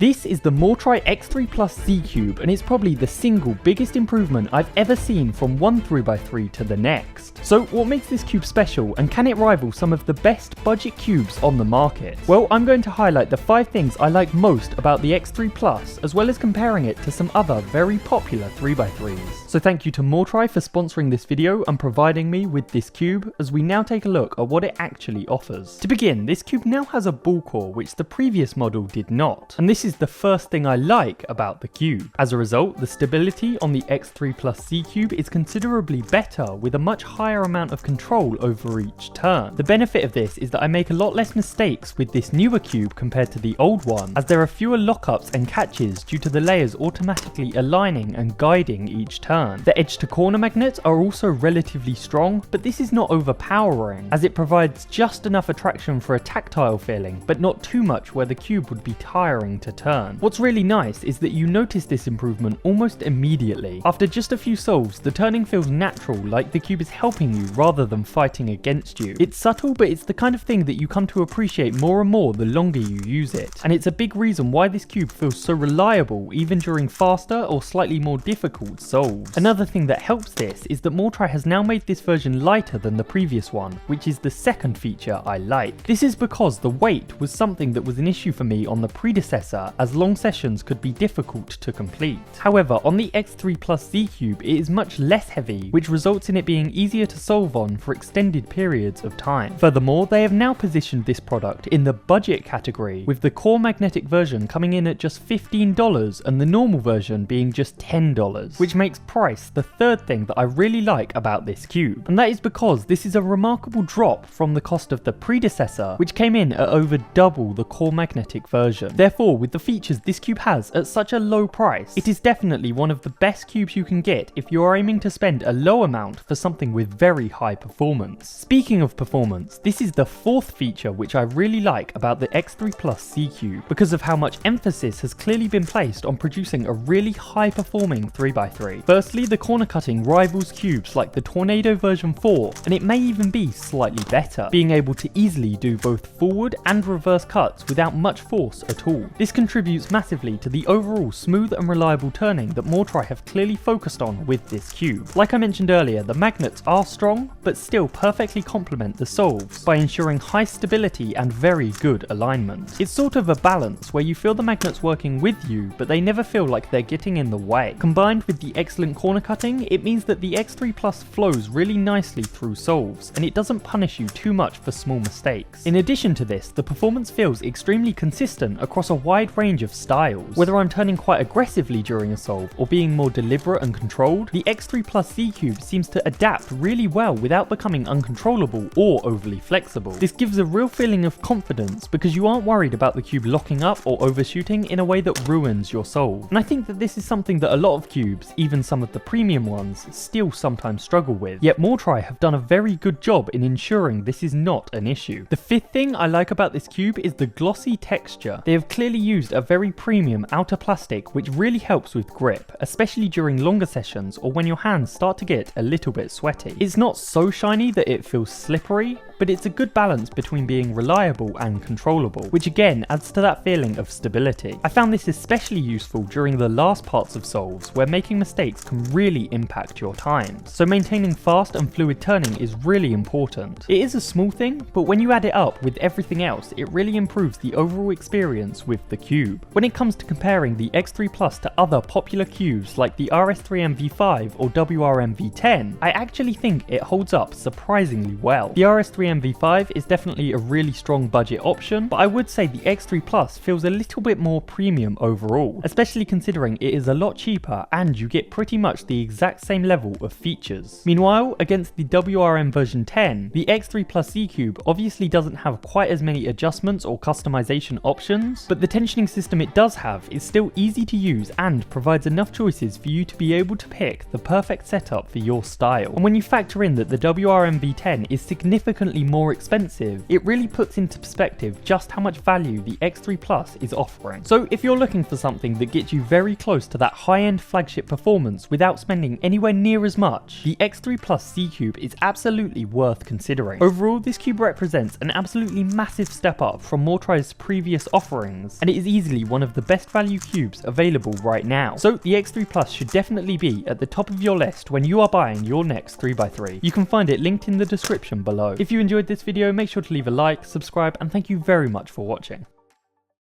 This is the MoreTry X3 Plus Z Cube, and it's probably the single biggest improvement I've ever seen from one 3x3 to the next. So what makes this cube special, and can it rival some of the best budget cubes on the market? Well, I'm going to highlight the 5 things I like most about the X3 Plus, as well as comparing it to some other very popular 3x3s. So thank you to MoreTry for sponsoring this video and providing me with this cube, as we now take a look at what it actually offers. To begin, this cube now has a ball core, which the previous model did not, and this is the first thing I like about the cube. As a result, the stability on the X3 Plus Z Cube is considerably better, with a much higher amount of control over each turn. The benefit of this is that I make a lot less mistakes with this newer cube compared to the old one, as there are fewer lockups and catches due to the layers automatically aligning and guiding each turn. The edge to corner magnets are also relatively strong, but this is not overpowering, as it provides just enough attraction for a tactile feeling, but not too much where the cube would be tiring to turn. What's really nice is that you notice this improvement almost immediately. After just a few solves, the turning feels natural, like the cube is helping you rather than fighting against you. It's subtle, but it's the kind of thing that you come to appreciate more and more the longer you use it, and it's a big reason why this cube feels so reliable even during faster or slightly more difficult solves. Another thing that helps this is that MoreTry has now made this version lighter than the previous one, which is the second feature I like. This is because the weight was something that was an issue for me on the predecessor, as long sessions could be difficult to complete. However, on the X3 Plus Z Cube it is much less heavy, which results in it being easier to solve on for extended periods of time. Furthermore, they have now positioned this product in the budget category, with the core magnetic version coming in at just $15 and the normal version being just $10, which makes price the third thing that I really like about this cube. And that is because this is a remarkable drop from the cost of the predecessor, which came in at over double the core magnetic version. Therefore, with the features this cube has at such a low price, it is definitely one of the best cubes you can get if you are aiming to spend a low amount for something with very high performance. Speaking of performance, this is the fourth feature which I really like about the X3 Plus Z Cube, because of how much emphasis has clearly been placed on producing a really high performing 3x3. Firstly, the corner cutting rivals cubes like the Tornado version 4, and it may even be slightly better, being able to easily do both forward and reverse cuts without much force at all. This contributes massively to the overall smooth and reliable turning that MoreTry have clearly focused on with this cube. Like I mentioned earlier, the magnets are strong, but still perfectly complement the solves by ensuring high stability and very good alignment. It's sort of a balance where you feel the magnets working with you, but they never feel like they're getting in the way. Combined with the excellent corner cutting, it means that the X3 Plus flows really nicely through solves, and it doesn't punish you too much for small mistakes. In addition to this, the performance feels extremely consistent across a wide range of styles. Whether I'm turning quite aggressively during a solve or being more deliberate and controlled, the X3 Plus Z Cube seems to adapt really well without becoming uncontrollable or overly flexible. This gives a real feeling of confidence because you aren't worried about the cube locking up or overshooting in a way that ruins your solve. And I think that this is something that a lot of cubes, even some of the premium ones, still sometimes struggle with. Yet MoreTry have done a very good job in ensuring this is not an issue. The fifth thing I like about this cube is the glossy texture. They have clearly used a very premium outer plastic which really helps with grip, especially during longer sessions or when your hands start to get a little bit sweaty. It's not so shiny that it feels slippery, but it's a good balance between being reliable and controllable, which again adds to that feeling of stability. I found this especially useful during the last parts of solves where making mistakes can really impact your times, so maintaining fast and fluid turning is really important. It is a small thing, but when you add it up with everything else, it really improves the overall experience with the cube. When it comes to comparing the X3 Plus to other popular cubes like the RS3M V5 or WRM V10, I actually think it holds up surprisingly well. The RS3M V5 is definitely a really strong budget option, but I would say the X3 Plus feels a little bit more premium overall, especially considering it is a lot cheaper and you get pretty much the exact same level of features. Meanwhile, against the WRM version 10, the X3 Plus Z Cube obviously doesn't have quite as many adjustments or customization options, but the tensioning system it does have is still easy to use and provides enough choices for you to be able to pick the perfect setup for your style. And when you factor in that the WRM V10 is significantly more expensive, it really puts into perspective just how much value the X3 Plus is offering. So if you're looking for something that gets you very close to that high-end flagship performance without spending anywhere near as much, the X3 Plus Z Cube is absolutely worth considering. Overall, this cube represents an absolutely massive step up from MoreTry's previous offerings, and it is easily one of the best value cubes available right now. So the X3 Plus should definitely be at the top of your list when you are buying your next 3x3. You can find it linked in the description below. If you enjoyed this video, make sure to leave a like, subscribe, and thank you very much for watching.